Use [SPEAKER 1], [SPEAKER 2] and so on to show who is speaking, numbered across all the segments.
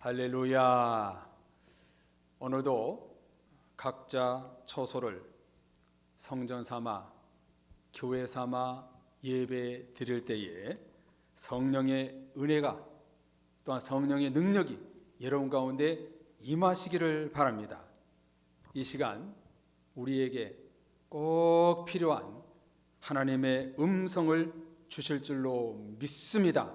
[SPEAKER 1] 할렐루야. 오늘도 각자 처소를 성전 삼아 교회 삼아 예배 드릴 때에 성령의 은혜가 또한 성령의 능력이 여러분 가운데 임하시기를 바랍니다. 이 시간 우리에게 꼭 필요한 하나님의 음성을 주실 줄로 믿습니다.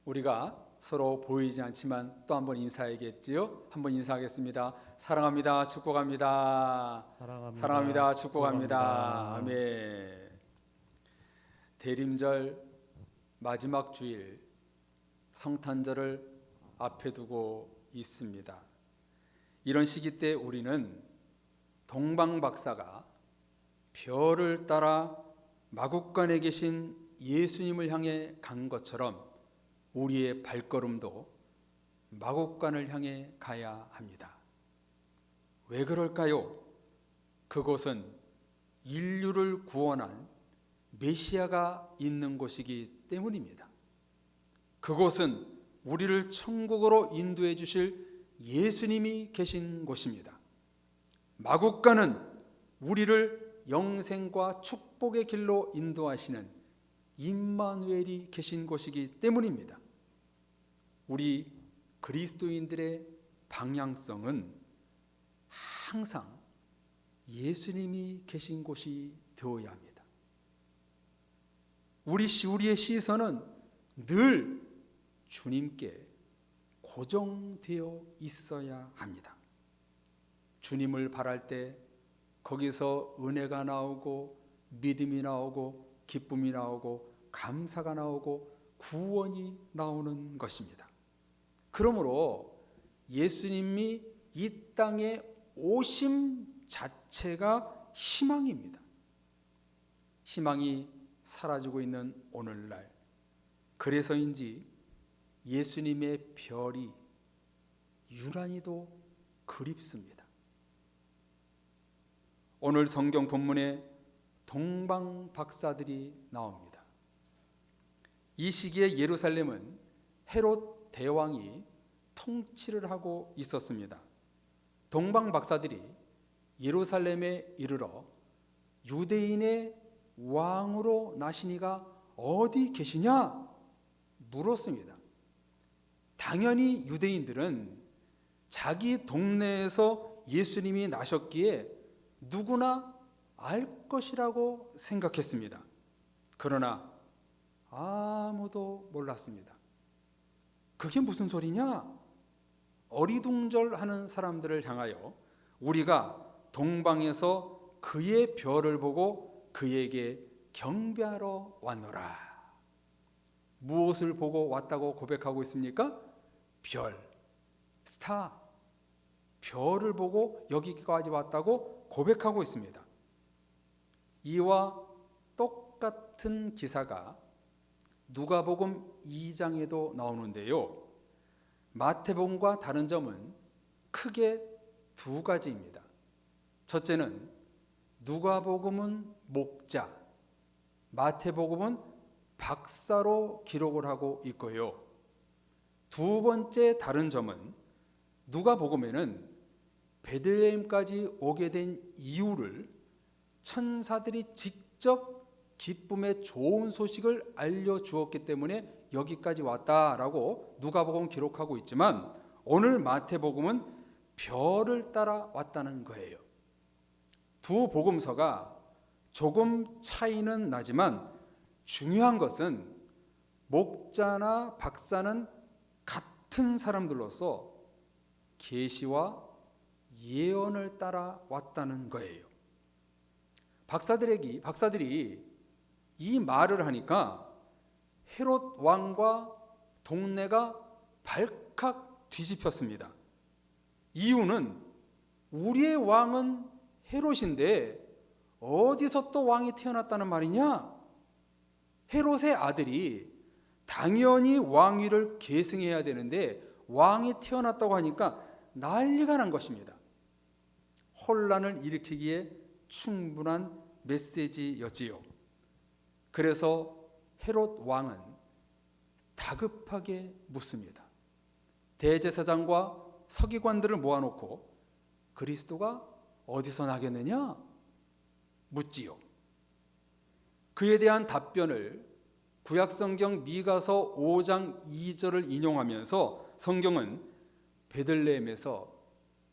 [SPEAKER 1] 우리가 서로 보이지 않지만 또 한번 인사하겠지요. 한번 인사하겠습니다. 사랑합니다. 축복합니다. 사랑합니다. 축복합니다. 아멘. 대림절 마지막 주일 성탄절을 앞에 두고 있습니다. 이런 시기 때 우리는 동방박사가 별을 따라 마국간에 계신 예수님을 향해 간 것처럼 우리의 발걸음도 마국간을 향해 가야 합니다. 왜 그럴까요? 그곳은 인류를 구원한 메시아가 있는 곳이기 때문입니다. 그곳은 우리를 천국으로 인도해 주실 예수님이 계신 곳입니다. 마국간은 우리를 영생과 축복의 길로 인도하시는 임마누엘이 계신 곳이기 때문입니다. 우리 그리스도인들의 방향성은 항상 예수님이 계신 곳이 되어야 합니다. 우리의 시선은 늘 주님께 고정되어 있어야 합니다. 주님을 바랄 때 거기서 은혜가 나오고 믿음이 나오고 기쁨이 나오고 감사가 나오고 구원이 나오는 것입니다. 그러므로 예수님이 이 땅에 오심 자체가 희망입니다. 희망이 사라지고 있는 오늘날, 그래서인지 예수님의 별이 유난히도 그립습니다. 오늘 성경 본문에 동방 박사들이 나옵니다. 이 시기에 예루살렘은 헤롯 대왕이 통치를 하고 있었습니다. 동방 박사들이 예루살렘에 이르러 유대인의 왕으로 나시니가 어디 계시냐 물었습니다. 당연히 유대인들은 자기 동네에서 예수님이 나셨기에 누구나 알 것이라고 생각했습니다. 그러나 아무도 몰랐습니다. 그게 무슨 소리냐? 어리둥절하는 사람들을 향하여 우리가 동방에서 그의 별을 보고 그에게 경배하러 왔노라. 무엇을 보고 왔다고 고백하고 있습니까? 별, 스타, 별을 보고 여기까지 왔다고 고백하고 있습니다. 이와 똑같은 기사가 누가복음 2장에도 나오는데요. 마태복음과 다른 점은 크게 두 가지입니다. 첫째는 누가복음은 목자, 마태복음은 박사로 기록을 하고 있고요. 두 번째 다른 점은 누가복음에는 베들레헴까지 오게 된 이유를 천사들이 직접 기쁨의 좋은 소식을 알려주었기 때문에 여기까지 왔다라고 누가복음은 기록하고 있지만 오늘 마태복음은 별을 따라 왔다는 거예요. 두 복음서가 조금 차이는 나지만 중요한 것은 목자나 박사는 같은 사람들로서 계시와 예언을 따라 왔다는 거예요. 박사들이 이 말을 하니까 헤롯 왕과 동네가 발칵 뒤집혔습니다. 이유는 우리의 왕은 헤롯인데 어디서 또 왕이 태어났다는 말이냐? 헤롯의 아들이 당연히 왕위를 계승해야 되는데 왕이 태어났다고 하니까 난리가 난 것입니다. 혼란을 일으키기에 충분한 메시지였지요. 그래서 헤롯 왕은 다급하게 묻습니다. 대제사장과 서기관들을 모아놓고 그리스도가 어디서 나겠느냐 묻지요. 그에 대한 답변을 구약성경 미가서 5장 2절을 인용하면서 성경은 베들레헴에서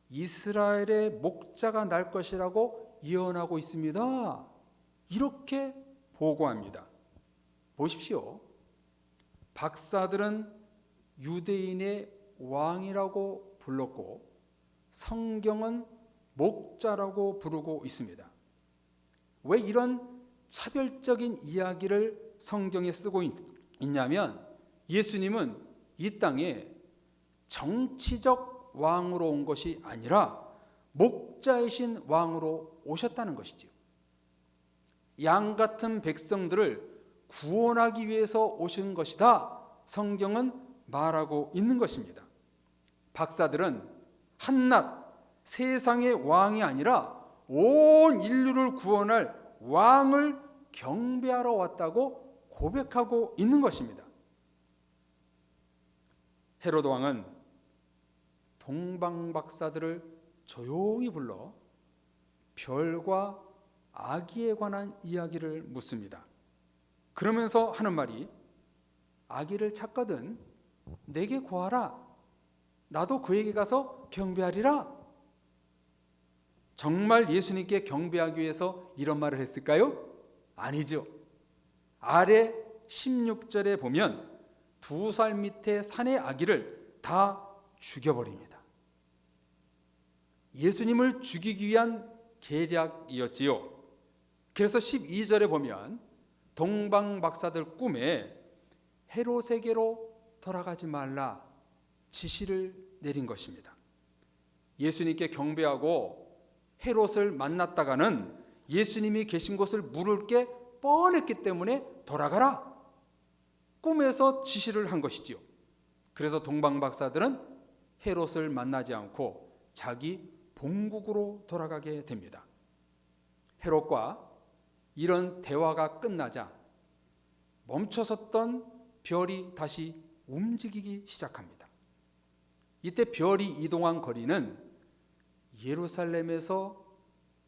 [SPEAKER 1] 이스라엘의 목자가 날 것이라고 예언하고 있습니다. 이렇게 보고합니다. 보십시오. 박사들은 유대인의 왕이라고 불렀고 성경은 목자라고 부르고 있습니다. 왜 이런 차별적인 이야기를 성경에 쓰고 있냐면 예수님은 이 땅에 정치적 왕으로 온 것이 아니라 목자이신 왕으로 오셨다는 것이지요. 양 같은 백성들을 구원하기 위해서 오신 것이다. 성경은 말하고 있는 것입니다. 박사들은 한낱 세상의 왕이 아니라 온 인류를 구원할 왕을 경배하러 왔다고 고백하고 있는 것입니다. 헤로드 왕은 동방 박사들을 조용히 불러 별과 아기에 관한 이야기를 묻습니다. 그러면서 하는 말이 아기를 찾거든 내게 구하라. 나도 그에게 가서 경배하리라. 정말 예수님께 경배하기 위해서 이런 말을 했을까요? 아니죠. 아래 16절에 보면 2살 밑에 산의 아기를 다 죽여버립니다. 예수님을 죽이기 위한 계략이었지요. 그래서 12절에 보면 동방 박사들 꿈에 헤롯에게로 돌아가지 말라 지시를 내린 것입니다. 예수님께 경배하고 헤롯을 만났다가는 예수님이 계신 곳을 물을 게 뻔했기 때문에 돌아가라 꿈에서 지시를 한 것이지요. 그래서 동방 박사들은 헤롯을 만나지 않고 자기 본국으로 돌아가게 됩니다. 헤롯과 이런 대화가 끝나자 멈춰섰던 별이 다시 움직이기 시작합니다. 이때 별이 이동한 거리는 예루살렘에서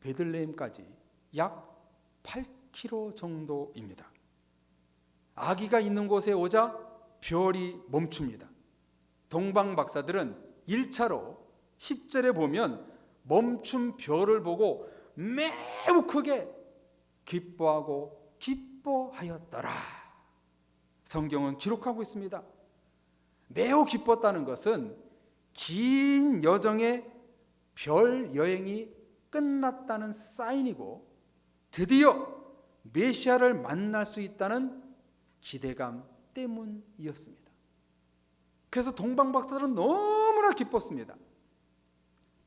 [SPEAKER 1] 베들레헴까지 약 8km 정도입니다. 아기가 있는 곳에 오자 별이 멈춥니다. 동방 박사들은 1차로 10절에 보면 멈춘 별을 보고 매우 크게 기뻐하고 기뻐하였더라. 성경은 기록하고 있습니다. 매우 기뻤다는 것은 긴 여정의 별 여행이 끝났다는 사인이고 드디어 메시아를 만날 수 있다는 기대감 때문이었습니다. 그래서 동방 박사들은 너무나 기뻤습니다.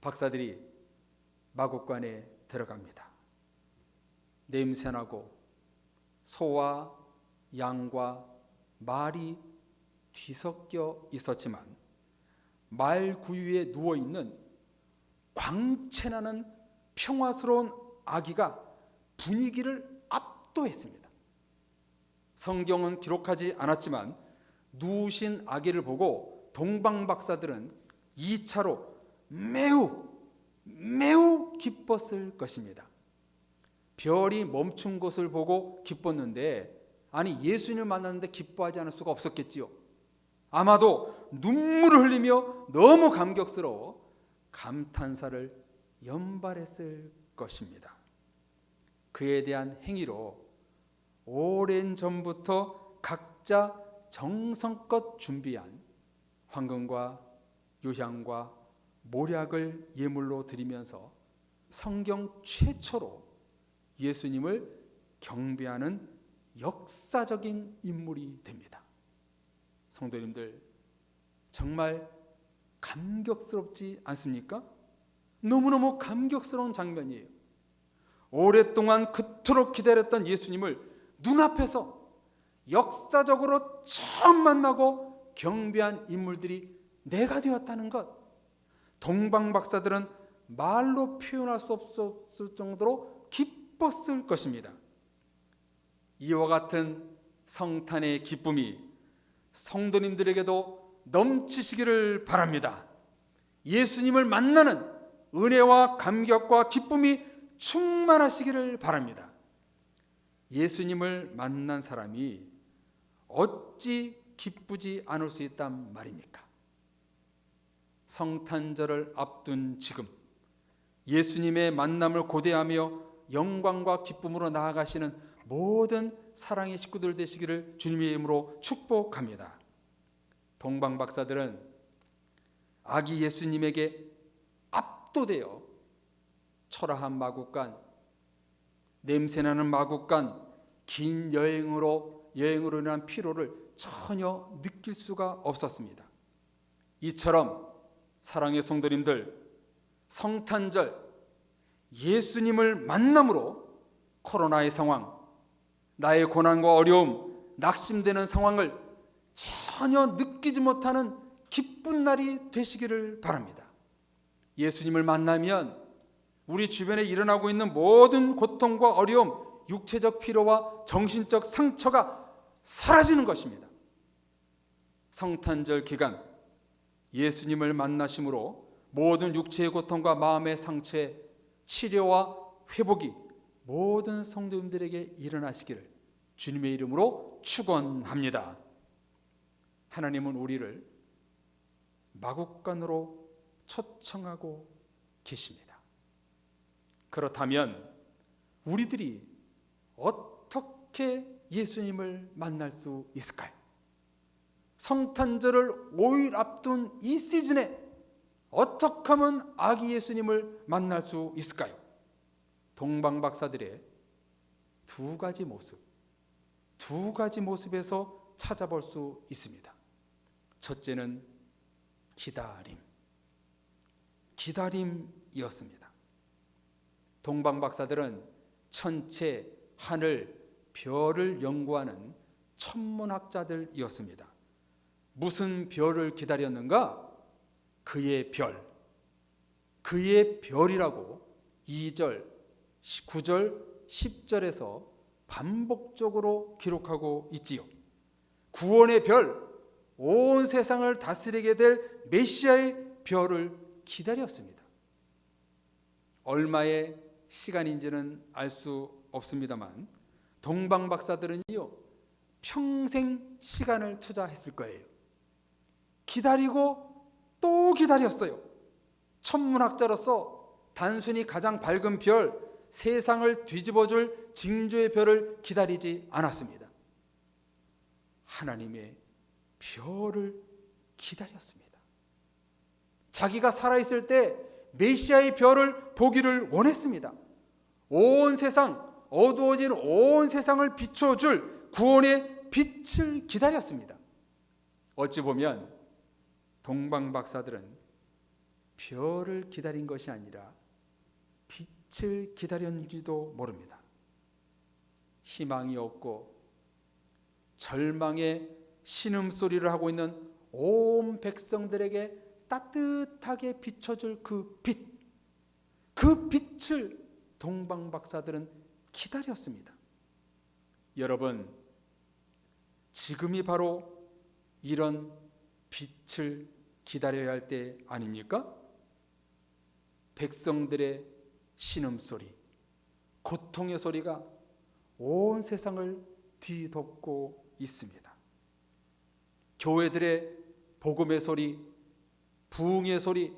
[SPEAKER 1] 박사들이 마곡간에 들어갑니다. 냄새나고 소와 양과 말이 뒤섞여 있었지만 말 구유에 누워있는 광채나는 평화스러운 아기가 분위기를 압도했습니다. 성경은 기록하지 않았지만 누우신 아기를 보고 동방 박사들은 2차로 매우 기뻤을 것입니다. 별이 멈춘 것을 보고 기뻤는데 아니 예수님을 만났는데 기뻐하지 않을 수가 없었겠지요. 아마도 눈물을 흘리며 너무 감격스러워 감탄사를 연발했을 것입니다. 그에 대한 행위로 오랜 전부터 각자 정성껏 준비한 황금과 유향과 모략을 예물로 드리면서 성경 최초로 예수님을 경배하는 역사적인 인물이 됩니다. 성도님들 정말 감격스럽지 않습니까? 너무너무 감격스러운 장면이에요. 오랫동안 그토록 기다렸던 예수님을 눈앞에서 역사적으로 처음 만나고 경배한 인물들이 내가 되었다는 것. 동방 박사들은 말로 표현할 수 없었을 정도로 기뻤을 것입니다. 이와 같은 성탄의 기쁨이 성도님들에게도 넘치시기를 바랍니다. 예수님을 만나는 은혜와 감격과 기쁨이 충만하시기를 바랍니다. 예수님을 만난 사람이 어찌 기쁘지 않을 수 있단 말입니까? 성탄절을 앞둔 지금 예수님의 만남을 고대하며 영광과 기쁨으로 나아가시는 모든 사랑의 식구들 되시기를 주님의 이름으로 축복합니다. 동방박사들은 아기 예수님에게 압도되어 초라한 마국간, 냄새나는 마국간, 긴 여행으로 인한 피로를 전혀 느낄 수가 없었습니다. 이처럼 사랑의 성도님들, 성탄절 예수님을 만남으로 코로나의 상황, 나의 고난과 어려움, 낙심되는 상황을 전혀 느끼지 못하는 기쁜 날이 되시기를 바랍니다. 예수님을 만나면 우리 주변에 일어나고 있는 모든 고통과 어려움, 육체적 피로와 정신적 상처가 사라지는 것입니다. 성탄절 기간 예수님을 만나심으로 모든 육체의 고통과 마음의 상처의 치료와 회복이 모든 성도님들에게 일어나시기를 주님의 이름으로 축원합니다. 하나님은 우리를 마국간으로 초청하고 계십니다. 그렇다면 우리들이 어떻게 예수님을 만날 수 있을까요? 성탄절을 5일 앞둔 이 시즌에 어떻게 하면 아기 예수님을 만날 수 있을까요? 동방박사들의 두 가지 모습에서 찾아볼 수 있습니다. 첫째는 기다림이었습니다. 동방박사들은 천체, 하늘, 별을 연구하는 천문학자들이었습니다. 무슨 별을 기다렸는가? 그의 별이라고 2절, 9절, 10절에서 반복적으로 기록하고 있지요. 구원의 별, 온 세상을 다스리게 될 메시아의 별을 기다렸습니다. 얼마의 시간인지는 알 수 없습니다만 동방박사들은요 평생 시간을 투자했을 거예요. 기다리고 또 기다렸어요. 천문학자로서 단순히 가장 밝은 별, 세상을 뒤집어줄 징조의 별을 기다리지 않았습니다. 하나님의 별을 기다렸습니다. 자기가 살아있을 때 메시아의 별을 보기를 원했습니다. 온 세상, 어두워진 온 세상을 비춰줄 구원의 빛을 기다렸습니다. 어찌 보면 동방박사들은 별을 기다린 것이 아니라 빛을 기다렸는지도 모릅니다. 희망이 없고 절망의 신음소리를 하고 있는 온 백성들에게 따뜻하게 비춰줄 그 빛을 동방박사들은 기다렸습니다. 여러분, 지금이 바로 이런 빛을 기다려야 할 때 아닙니까? 백성들의 신음소리, 고통의 소리가 온 세상을 뒤덮고 있습니다. 교회들의 복음의 소리, 부흥의 소리,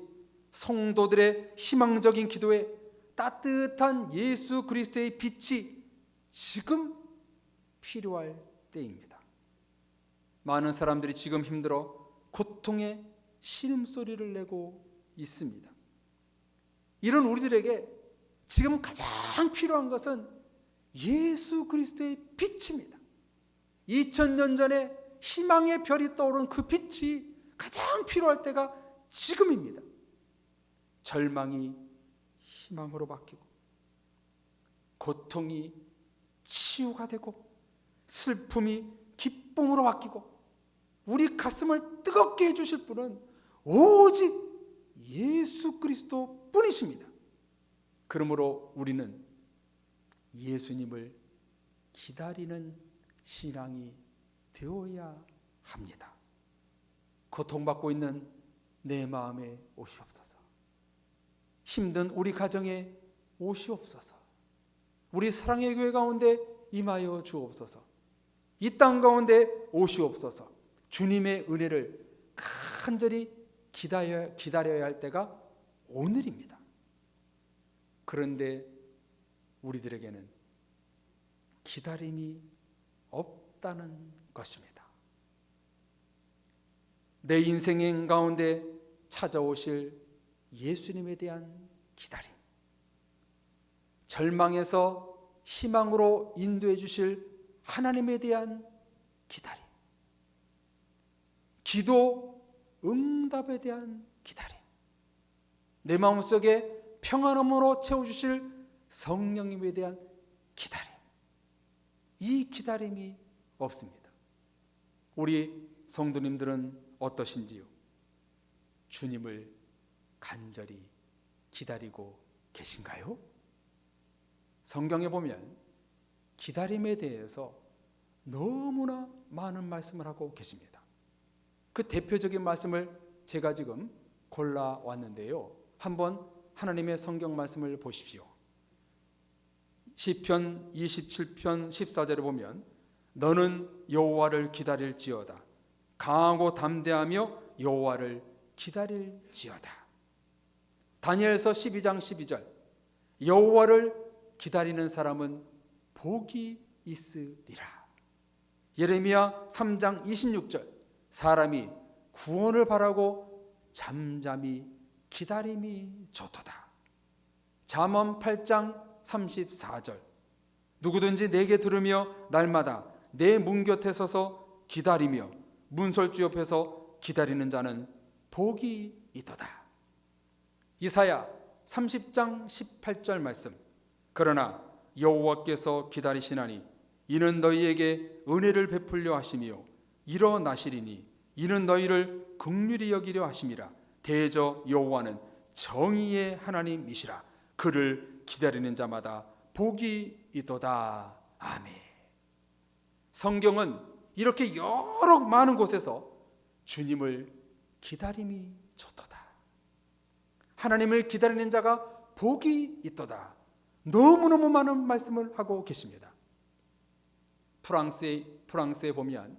[SPEAKER 1] 성도들의 희망적인 기도에 따뜻한 예수 그리스도의 빛이 지금 필요할 때입니다. 많은 사람들이 지금 힘들어 고통의 신음소리를 내고 있습니다. 이런 우리들에게 지금 가장 필요한 것은 예수 그리스도의 빛입니다. 2000년 전에 희망의 별이 떠오른 그 빛이 가장 필요할 때가 지금입니다. 절망이 희망으로 바뀌고 고통이 치유가 되고 슬픔이 기쁨으로 바뀌고 우리 가슴을 뜨겁게 해주실 분은 오직 예수 그리스도 뿐이십니다. 그러므로 우리는 예수님을 기다리는 신앙이 되어야 합니다. 고통받고 있는 내 마음에 오시옵소서. 힘든 우리 가정에 오시옵소서. 우리 사랑의 교회 가운데 임하여 주옵소서. 이 땅 가운데 오시옵소서. 주님의 은혜를 간절히 기다려야 할 때가 오늘입니다. 그런데 우리들에게는 기다림이 없다는 것입니다. 내 인생 가운데 찾아오실 예수님에 대한 기다림, 절망에서 희망으로 인도해 주실 하나님에 대한 기다림, 기도 응답에 대한 기다림, 내 마음속에 평안함으로 채워주실 성령님에 대한 기다림, 이 기다림이 없습니다. 우리 성도님들은 어떠신지요? 주님을 간절히 기다리고 계신가요? 성경에 보면 기다림에 대해서 너무나 많은 말씀을 하고 계십니다. 그 대표적인 말씀을 제가 지금 골라왔는데요. 한번 하나님의 성경 말씀을 보십시오. 시편 27편 14절에 보면 너는 여호와를 기다릴지어다. 강하고 담대하며 여호와를 기다릴지어다. 다니엘서 12장 12절 여호와를 기다리는 사람은 복이 있으리라. 예레미야 3장 26절 사람이 구원을 바라고 잠잠히 기다림이 좋도다. 잠언 8장 34절 누구든지 내게 들으며 날마다 내 문 곁에 서서 기다리며 문설주 옆에서 기다리는 자는 복이 있도다. 이사야 30장 18절 말씀 그러나 여호와께서 기다리시나니 이는 너희에게 은혜를 베풀려 하시며 일어나시리니 이는 너희를 긍휼히 여기려 하심이라. 대저 여호와는 정의의 하나님이시라. 그를 기다리는 자마다 복이 있도다. 아멘. 성경은 이렇게 여러 많은 곳에서 주님을 기다림이 좋도다, 하나님을 기다리는 자가 복이 있도다, 너무너무 많은 말씀을 하고 계십니다. 프랑스에 보면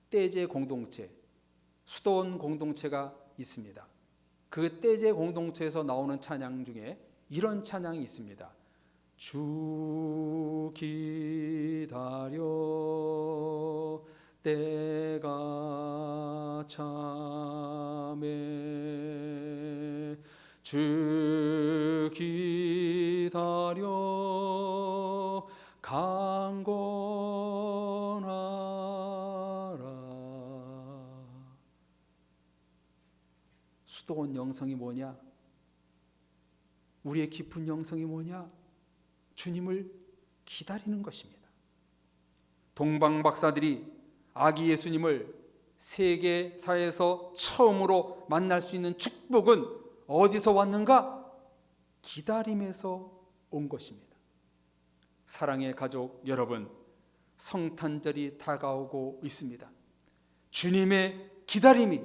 [SPEAKER 1] 떼제 공동체, 수도원 공동체가 있습니다. 그 떼제 공동체에서 나오는 찬양 중에 이런 찬양이 있습니다. 주 기다려 때가 참에 주 기다려 강건하라. 수도원 영성이 뭐냐? 우리의 깊은 영성이 뭐냐? 주님을 기다리는 것입니다. 동방 박사들이 아기 예수님을 세계사에서 처음으로 만날 수 있는 축복은 어디서 왔는가? 기다림에서 온 것입니다. 사랑의 가족 여러분, 성탄절이 다가오고 있습니다. 주님의 기다림이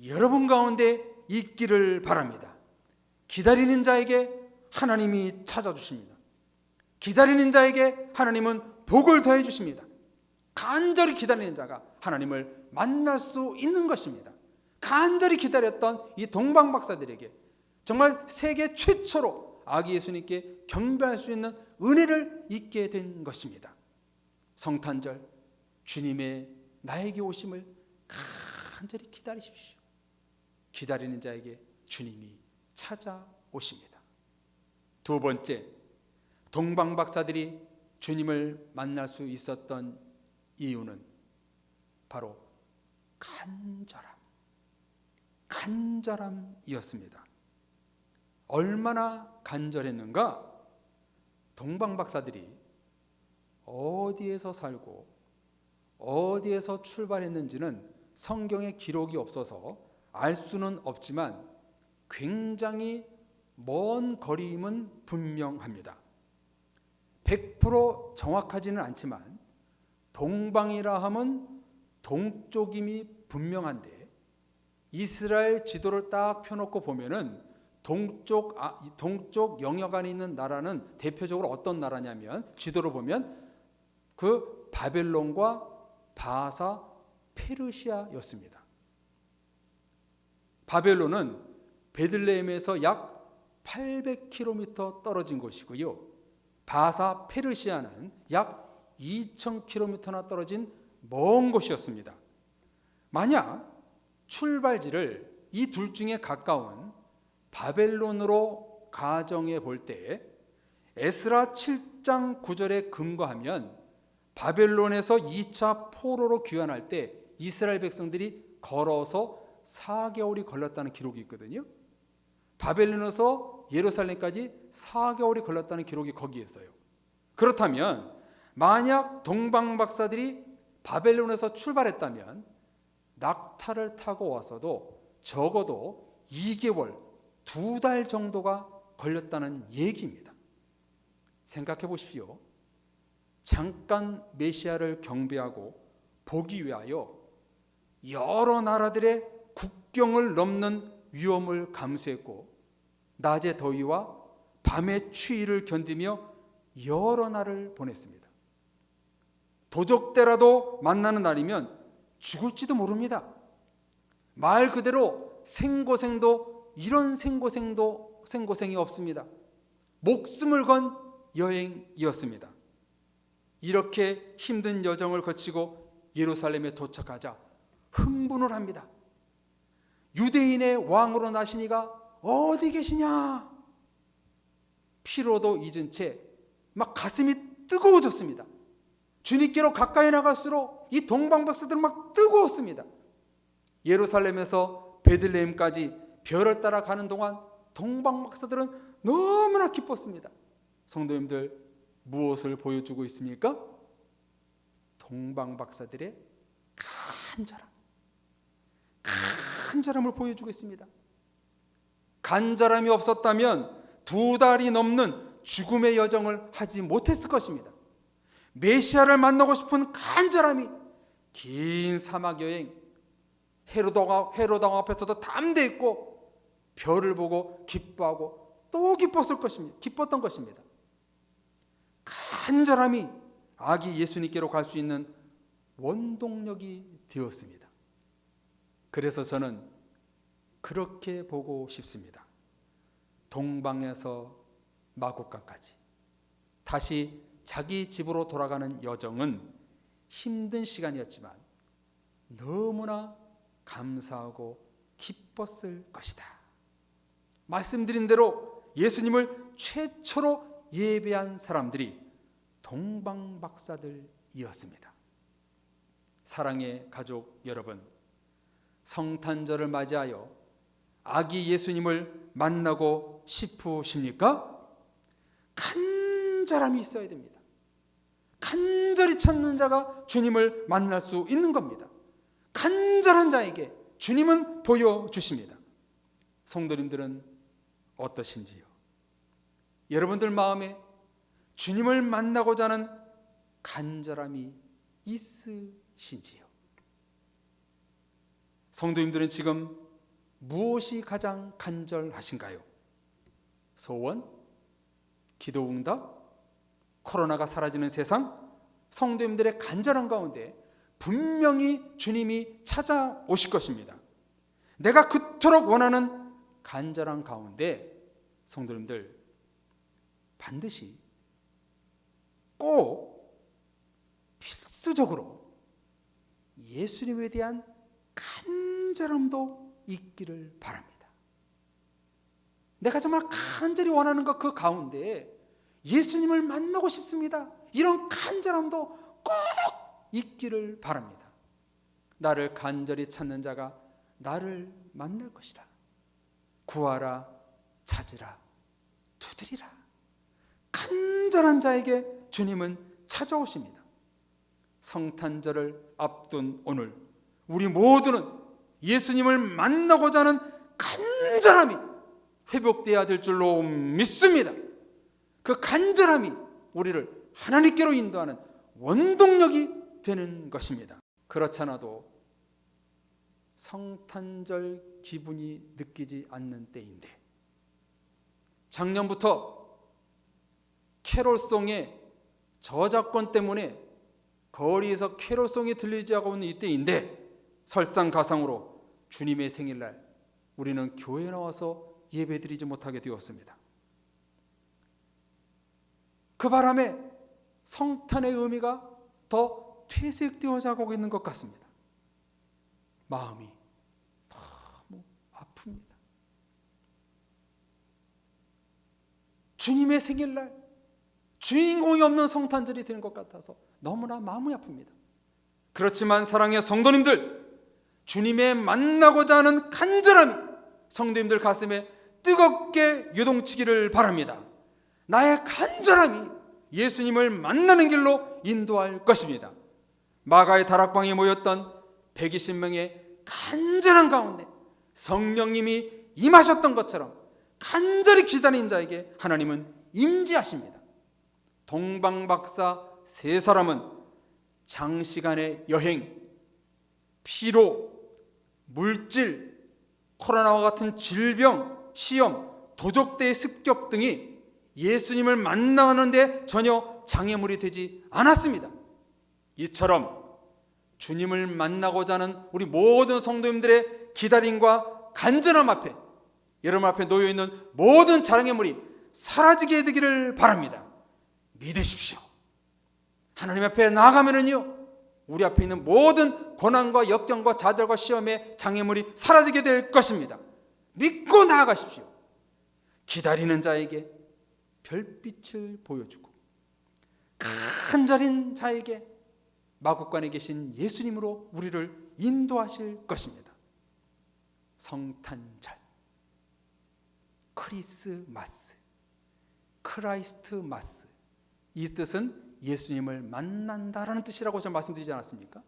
[SPEAKER 1] 여러분 가운데 있기를 바랍니다. 기다리는 자에게 하나님이 찾아주십니다. 기다리는 자에게 하나님은 복을 더해 주십니다. 간절히 기다리는 자가 하나님을 만날 수 있는 것입니다. 간절히 기다렸던 이 동방 박사들에게 정말 세계 최초로 아기 예수님께 경배할 수 있는 은혜를 잊게 된 것입니다. 성탄절 주님의 나에게 오심을 간절히 기다리십시오. 기다리는 자에게 주님이 찾아오십니다. 두 번째, 동방 박사들이 주님을 만날 수 있었던 이유는 바로 간절함이었습니다. 얼마나 간절했는가? 동방 박사들이 어디에서 살고 어디에서 출발했는지는 성경에 기록이 없어서 알 수는 없지만 굉장히 먼 거리임은 분명합니다. 100% 정확하지는 않지만 동방이라 하면 동쪽임이 분명한데 이스라엘 지도를 딱 펴놓고 보면은 동쪽 영역 안에 있는 나라는 대표적으로 어떤 나라냐면, 지도를 보면 그 바벨론과 바사, 페르시아였습니다. 바벨론은 베들레헴에서 약 800km 떨어진 곳이고요. 바사, 페르시아는 약 2000km나 떨어진 먼 곳이었습니다. 만약 출발지를 이 둘 중에 가까운 바벨론으로 가정해 볼 때 에스라 7장 9절에 근거하면 바벨론에서 2차 포로로 귀환할 때 이스라엘 백성들이 걸어서 4개월이 걸렸다는 기록이 있거든요. 바벨론에서 예루살렘까지 4개월이 걸렸다는 기록이 거기에 있어요. 그렇다면 만약 동방 박사들이 바벨론에서 출발했다면 낙타를 타고 와서도 적어도 2개월, 2달 정도가 걸렸다는 얘기입니다. 생각해 보십시오. 잠깐 메시아를 경배하고 보기 위하여 여러 나라들의 국경을 넘는 위험을 감수했고 낮의 더위와 밤의 추위를 견디며 여러 날을 보냈습니다. 도적대라도 만나는 날이면 죽을지도 모릅니다. 말 그대로 생고생도 이런 생고생이 없습니다. 목숨을 건 여행이었습니다. 이렇게 힘든 여정을 거치고 예루살렘에 도착하자 흥분을 합니다. 유대인의 왕으로 나시니가 어디 계시냐? 피로도 잊은 채 막 가슴이 뜨거워졌습니다. 주님께로 가까이 나갈수록 이 동방박사들은 막 뜨거웠습니다. 예루살렘에서 베들레헴까지 별을 따라 가는 동안 동방박사들은 너무나 기뻤습니다. 성도님들, 무엇을 보여주고 있습니까? 동방박사들의 간절함을 보여주고 있습니다. 간절함이 없었다면 2달이 넘는 죽음의 여정을 하지 못했을 것입니다. 메시아를 만나고 싶은 간절함이 긴 사막 여행, 헤로당 앞에서도 담대했고 별을 보고 기뻐하고 또 기뻤던 것입니다. 간절함이 아기 예수님께로 갈 수 있는 원동력이 되었습니다. 그래서 저는 그렇게 보고 싶습니다. 동방에서 마곡간까지 다시 자기 집으로 돌아가는 여정은 힘든 시간이었지만 너무나 감사하고 기뻤을 것이다. 말씀드린 대로 예수님을 최초로 예배한 사람들이 동방박사들이었습니다. 사랑의 가족 여러분, 성탄절을 맞이하여 아기 예수님을 만나고 싶으십니까? 간절함이 있어야 됩니다. 간절히 찾는 자가 주님을 만날 수 있는 겁니다. 간절한 자에게 주님은 보여주십니다. 성도님들은 어떠신지요? 여러분들 마음에 주님을 만나고자 하는 간절함이 있으신지요? 성도님들은 지금 무엇이 가장 간절하신가요? 소원? 기도응답? 코로나가 사라지는 세상? 성도님들의 간절한 가운데 분명히 주님이 찾아오실 것입니다. 내가 그토록 원하는 간절한 가운데 성도님들 반드시 꼭 필수적으로 예수님에 대한 간절함도 있기를 바랍니다. 내가 정말 간절히 원하는 것 그 가운데 예수님을 만나고 싶습니다. 이런 간절함도 꼭 있기를 바랍니다. 나를 간절히 찾는 자가 나를 만날 것이라. 구하라, 찾으라, 두드리라. 간절한 자에게 주님은 찾아오십니다. 성탄절을 앞둔 오늘 우리 모두는 예수님을 만나고자 하는 간절함이 회복되어야 될 줄로 믿습니다. 그 간절함이 우리를 하나님께로 인도하는 원동력이 되는 것입니다. 그렇잖아도 성탄절 기분이 느끼지 않는 때인데, 작년부터 캐롤송의 저작권 때문에 거리에서 캐롤송이 들리지 않고 있는 이때인데, 설상가상으로 주님의 생일날 우리는 교회에 나와서 예배드리지 못하게 되었습니다. 그 바람에 성탄의 의미가 더 퇴색되어져 가고 있는 것 같습니다. 마음이 너무 아픕니다. 주님의 생일날 주인공이 없는 성탄절이 되는 것 같아서 너무나 마음이 아픕니다. 그렇지만 사랑의 성도님들, 주님의 만나고자 하는 간절함이 성도님들 가슴에 뜨겁게 요동치기를 바랍니다. 나의 간절함이 예수님을 만나는 길로 인도할 것입니다. 마가의 다락방에 모였던 120명의 간절한 가운데 성령님이 임하셨던 것처럼 간절히 기다린 자에게 하나님은 임재하십니다. 동방박사 세 사람은 장시간의 여행, 피로, 물질, 코로나와 같은 질병, 시험, 도적대의 습격 등이 예수님을 만나는데 전혀 장애물이 되지 않았습니다. 이처럼 주님을 만나고자 하는 우리 모든 성도님들의 기다림과 간절함 앞에, 여러분 앞에 놓여있는 모든 장애물이 사라지게 되기를 바랍니다. 믿으십시오. 하나님 앞에 나아가면은요, 우리 앞에 있는 모든 고난과 역경과 좌절과 시험의 장애물이 사라지게 될 것입니다. 믿고 나아가십시오. 기다리는 자에게 별빛을 보여주고 간절인 자에게 마국간에 계신 예수님으로 우리를 인도하실 것입니다. 성탄절, 크리스마스, 크라이스트마스, 이 뜻은 예수님을 만난다라는 뜻이라고 제가 말씀드리지 않았습니까?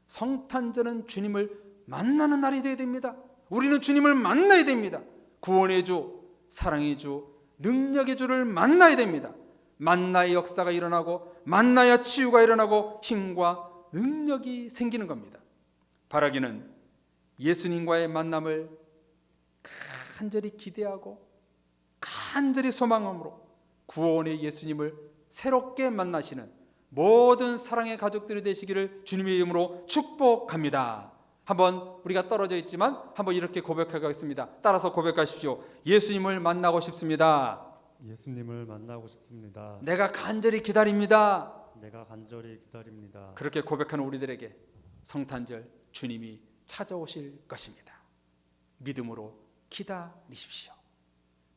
[SPEAKER 1] 성탄절은 주님을 만나는 날이 되어야 됩니다. 우리는 주님을 만나야 됩니다. 구원의 주, 사랑의 주, 능력의 주를 만나야 됩니다. 만나야 역사가 일어나고, 만나야 치유가 일어나고 힘과 능력이 생기는 겁니다. 바라기는 예수님과의 만남을 간절히 기대하고 간절히 소망함으로 구원의 예수님을 새롭게 만나시는 모든 사랑의 가족들이 되시기를 주님의 이름으로 축복합니다. 한번 우리가 떨어져 있지만 한번 이렇게 고백하겠습니다. 따라서 고백하십시오. 예수님을 만나고 싶습니다.
[SPEAKER 2] 예수님을 만나고 싶습니다.
[SPEAKER 1] 내가 간절히 기다립니다.
[SPEAKER 2] 내가 간절히 기다립니다.
[SPEAKER 1] 그렇게 고백하는 우리들에게 성탄절 주님이 찾아오실 것입니다. 믿음으로 기다리십시오.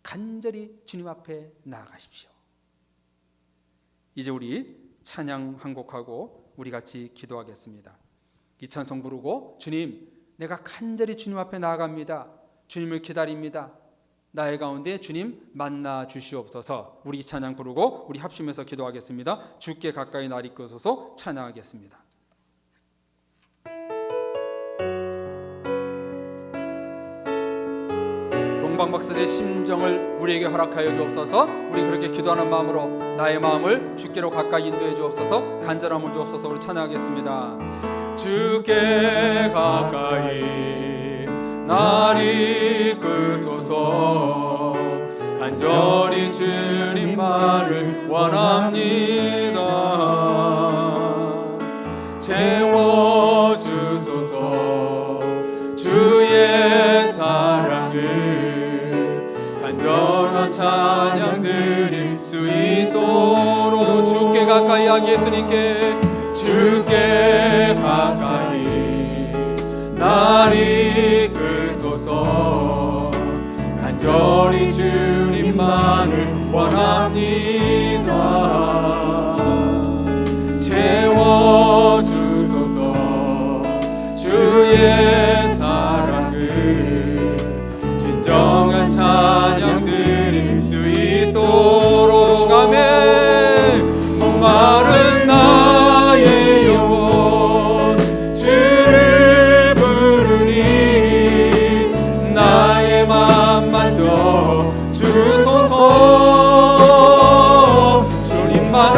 [SPEAKER 1] 간절히 주님 앞에 나아가십시오. 이제 우리 찬양 한 곡하고 우리 같이 기도하겠습니다. 이 찬송 부르고, 주님, 내가 간절히 주님 앞에 나아갑니다. 주님을 기다립니다. 나의 가운데 주님 만나 주시옵소서. 우리 이 찬양 부르고 우리 합심해서 기도하겠습니다. 주께 가까이 날 이끌어서 찬양하겠습니다. 동방박사의 심정을 우리에게 허락하여 주옵소서. 우리 그렇게 기도하는 마음으로 나의 마음을 주께로 가까이 인도해 주옵소서. 간절함을 주옵소서. 우리 찬양하겠습니다. 주께 가까이 날 이끄소서. 간절히 주님만을 원합니다. 채워주소서. 주의 사랑을 간절한 찬양 드릴 수 있도록 주께 가까이 하기 예수님께 주께 가까이 날 이끄소서. 간절히 주님만을 원합니다. 채워주소서. 주의 사랑을 진정한 찬양 드릴 수 있도록. 아멘. 목마른 나의 영혼 주를 부르니 나의 맘 만져 주소서. 주님만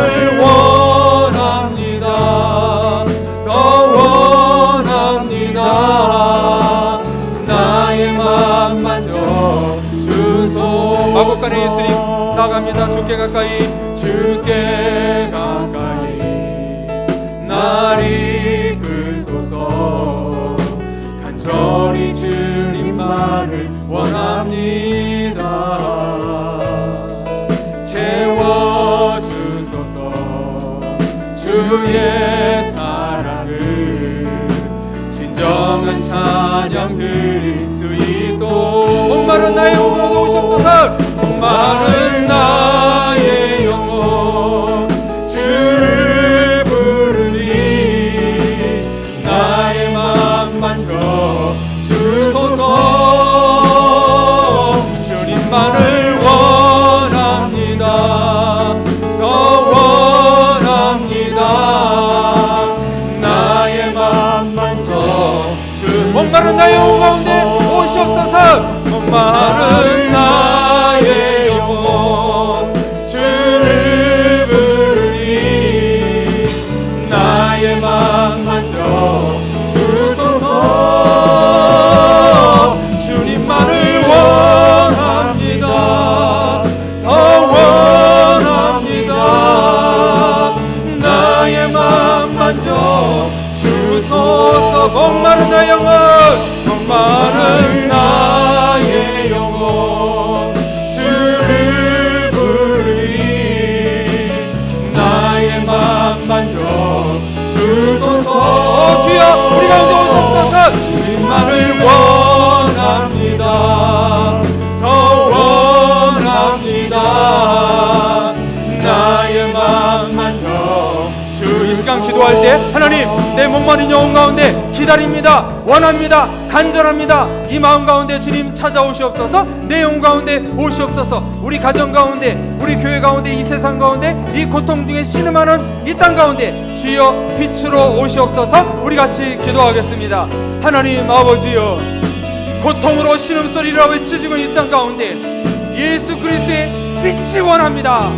[SPEAKER 1] 주의 사랑을 진정한 찬양 드릴 수 있도록 목마른 나의 영혼 오시옵소서. 목마른 나의 영혼 주를 부르니 나의 맘 만져 주소서. 주님만을 원합니다. 더 원합니다. 나의 맘 만져 목마른 나의 영혼 가운데 오시옵소서. 목마른 나의 영혼 주를 부르니 나의 맘 만져 주소서. 주님만을 원합니다. 더 원합니다. 나의 맘 만져 주소서. 목마른 나의 영혼 목마른 나의 영혼 주를 부르니 나의 맘 만져 주소서. 주여 우리 가운데 오셨소서. 주님만을 원합니다. 더 원합니다. 나의 맘 만져 주. 이 시간 기도할 때 하나님 내 목마른 영혼 가운데 기다립니다. 원합니다. 간절합니다. 이 마음 가운데 주님 찾아오시옵소서. 내 영혼 가운데 오시옵소서. 우리 가정 가운데 우리 교회 가운데 이 세상 가운데 이 고통 중에 신음하는 이 땅 가운데 주여 빛으로 오시옵소서. 우리 같이 기도하겠습니다. 하나님 아버지여 고통으로 신음소리를 외치고 이 땅 가운데 예수 그리스도의 빛이 원합니다.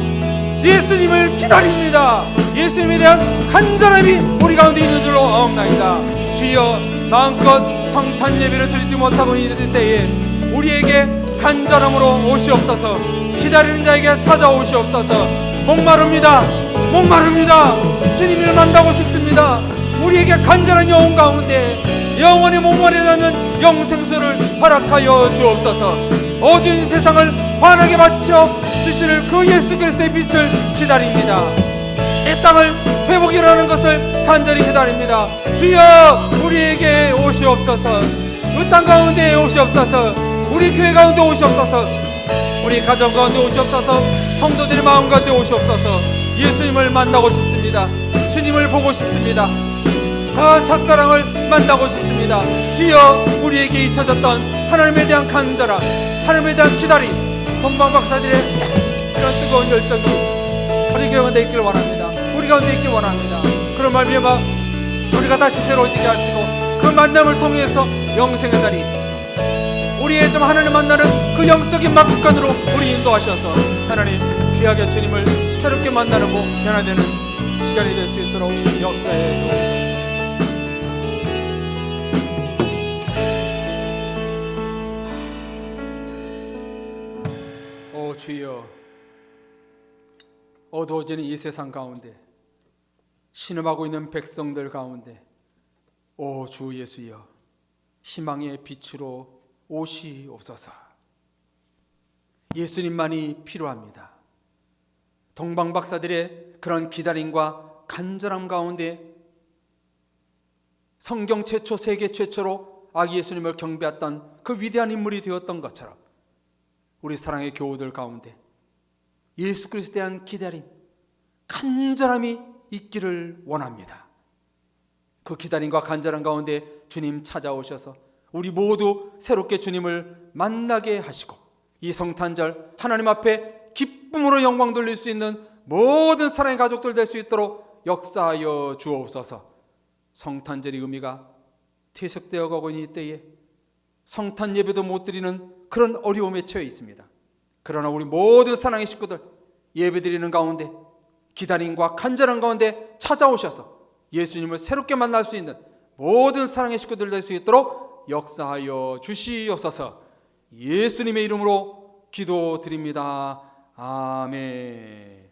[SPEAKER 1] 예수님을 기다립니다. 예수님에 대한 간절함이 우리 가운데 있는 줄로 아옵나이다. 주여 마음껏 성탄 예배를 드리지 못하고 있을 때에 우리에게 간절함으로 오시옵소서. 기다리는 자에게 찾아오시옵소서. 목마릅니다. 목마릅니다. 주님을 만나고 싶습니다. 우리에게 간절한 영혼 가운데 영원히 목마르다는 영생수를 허락하여 주옵소서. 어두운 세상을 환하게 바쳐 주시는 그 예수 그리스도의 빛을 기다립니다. 이 땅을 회복이라는 것을 간절히 기다립니다. 주여 우리에게 오시옵소서. 이 땅 가운데 오시옵소서. 우리 교회 가운데 오시옵소서. 우리 가정 가운데 오시옵소서. 성도들의 마음 가운데 오시옵소서. 예수님을 만나고 싶습니다. 주님을 보고 싶습니다. 그 첫사랑을 만나고 싶습니다. 주여 우리에게 잊혀졌던 하나님에 대한 간절함, 하나님에 대한 기다림, 동방박사들의 이런 뜨거운 열정이 우리 가운데 있기를 원합니다. 우리 가운데 있기를 원합니다. 그런 말미암아 우리가 다시 새로워지게 하시고 그 만남을 통해서 영생의 자리, 우리의 좀 하나님 만나는 그 영적인 막국간으로 우리 인도하셔서 하나님 귀하게 주님을 새롭게 만나는 고 변화되는 시간이 될 수 있도록 역사해 주옵소서. 오 주여, 어두워지는 이 세상 가운데 신음하고 있는 백성들 가운데 오 주 예수여, 희망의 빛으로 오시옵소서. 예수님만이 필요합니다. 동방박사들의 그런 기다림과 간절함 가운데 성경 최초, 세계 최초로 아기 예수님을 경배했던 그 위대한 인물이 되었던 것처럼 우리 사랑의 교우들 가운데 예수 그리스도에 대한 기다림, 간절함이 있기를 원합니다. 그 기다림과 간절함 가운데 주님 찾아오셔서 우리 모두 새롭게 주님을 만나게 하시고 이 성탄절 하나님 앞에 기쁨으로 영광 돌릴 수 있는 모든 사랑의 가족들 될 수 있도록 역사하여 주옵소서. 성탄절의 의미가 퇴색되어 가고 있는 이때에 성탄 예배도 못 드리는 그런 어려움에 처해 있습니다. 그러나 우리 모든 사랑의 식구들 예배 드리는 가운데 기다림과 간절한 가운데 찾아오셔서 예수님을 새롭게 만날 수 있는 모든 사랑의 식구들 될 수 있도록 역사하여 주시옵소서. 예수님의 이름으로 기도드립니다. 아멘.